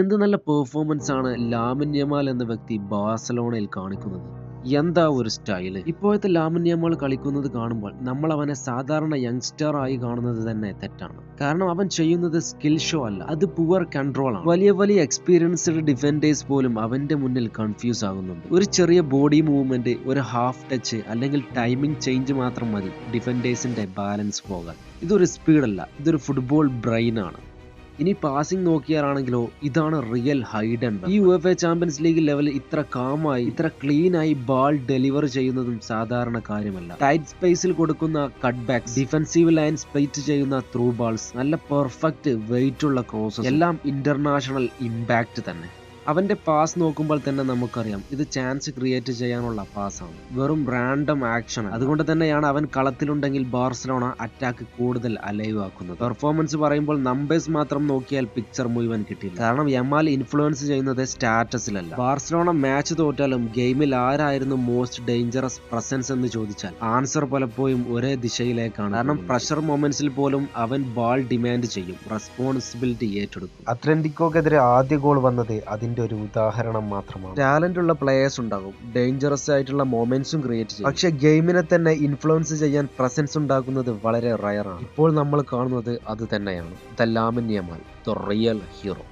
എന്ത് നല്ല പെർഫോമൻസ് ആണ് ലാമിൻ യമാൽ എന്ന വ്യക്തി ബാഴ്സലോണയിൽ കാണിക്കുന്നത്. എന്താ ഒരു സ്റ്റൈല്! ഇപ്പോഴത്തെ ലാമിൻ യമാൽ കളിക്കുന്നത് കാണുമ്പോൾ നമ്മൾ അവനെ സാധാരണ യങ്സ്റ്റർ ആയി കാണുന്നത് തന്നെ തെറ്റാണ്. കാരണം അവൻ ചെയ്യുന്നത് സ്കിൽ ഷോ അല്ല, അത് പുവർ കൺട്രോൾ ആണ്. വലിയ വലിയ എക്സ്പീരിയൻസ്ഡ് ഡിഫൻഡേഴ്സ് പോലും അവന്റെ മുന്നിൽ കൺഫ്യൂസ് ആകുന്നുണ്ട്. ഒരു ചെറിയ ബോഡി മൂവ്മെന്റ്, ഒരു ഹാഫ് ടച്ച് അല്ലെങ്കിൽ ടൈമിംഗ് ചേഞ്ച് മാത്രം മതി ഡിഫൻഡേഴ്സിന്റെ ബാലൻസ് പോകാൻ. ഇതൊരു സ്പീഡല്ല, ഇതൊരു ഫുട്ബോൾ ബ്രെയിൻ ആണ്. ഇനി പാസിംഗ് നോക്കിയാലാണെങ്കിലോ ഇതാണ് റിയൽ ഹൈഡൻ. ഈ UEFA ചാമ്പ്യൻസ് ലീഗ് ലെവലിൽ ഇത്ര കാമായി, ഇത്ര ക്ലീൻ ആയി ബാൾ ഡെലിവർ ചെയ്യുന്നതും സാധാരണ കാര്യമല്ല. ടൈറ്റ് സ്പേസിൽ കൊടുക്കുന്ന cut backs, defensive line split ചെയ്യുന്ന ത്രൂ ബാൾസ്, നല്ല പെർഫെക്റ്റ് വെയിറ്റ് ഉള്ള ക്രോസസ്, എല്ലാം ഇന്റർനാഷണൽ ഇമ്പാക്ട് തന്നെ. അവന്റെ പാസ് നോക്കുമ്പോൾ തന്നെ നമുക്കറിയാം ഇത് ചാൻസ് ക്രിയേറ്റ് ചെയ്യാനുള്ള പാസ്സാണ്, വെറും റാൻഡം ആക്ഷൻ. അതുകൊണ്ട് തന്നെയാണ് അവൻ കളത്തിലുണ്ടെങ്കിൽ ബാർസലോണ അറ്റാക്ക് കൂടുതൽ അലൈവ് ആക്കുന്നത്. പെർഫോമൻസ് പറയുമ്പോൾ നമ്പേഴ്സ് മാത്രം നോക്കിയാൽ പിക്ചർ മുഴുവൻ കിട്ടില്ല. കാരണം യമാൽ ഇൻഫ്ലുവൻസ് ചെയ്യുന്നത് സ്റ്റാറ്റസിലല്ല. ബാർസലോണ മാച്ച് തോറ്റാലും ഗെയിമിൽ ആരായിരുന്നു മോസ്റ്റ് ഡേഞ്ചറസ് പ്രസൻസ് എന്ന് ചോദിച്ചാൽ ആൻസർ പലപ്പോഴും ഒരേ ദിശയിലേക്കാണ്. കാരണം പ്രഷർ മൊമെന്റ്സിൽ പോലും അവൻ ബാൾ ഡിമാൻഡ് ചെയ്യും, റെസ്പോൺസിബിലിറ്റി ഏറ്റെടുക്കും. അത്ലന്റിക്കോക്കെതിരെ ആദ്യ ഗോൾ വന്നത് അതിന്റെ ഒരു ഉദാഹരണം മാത്രമാണ്. ടാലന്റ് ഉള്ള പ്ലേയേഴ്സ് ഉണ്ടാകും, ഡേഞ്ചറസ് ആയിട്ടുള്ള മൊമെന്റ്സും ക്രിയേറ്റ് ചെയ്യും. പക്ഷെ ഗെയിമിനെ തന്നെ ഇൻഫ്ലുവൻസ് ചെയ്യാൻ പ്രസൻസ് ഉണ്ടാക്കുന്നത് വളരെ റയറാണ്. ഇപ്പോൾ നമ്മൾ കാണുന്നത് അത് തന്നെയാണ്. The Lamine Yamal, the real hero.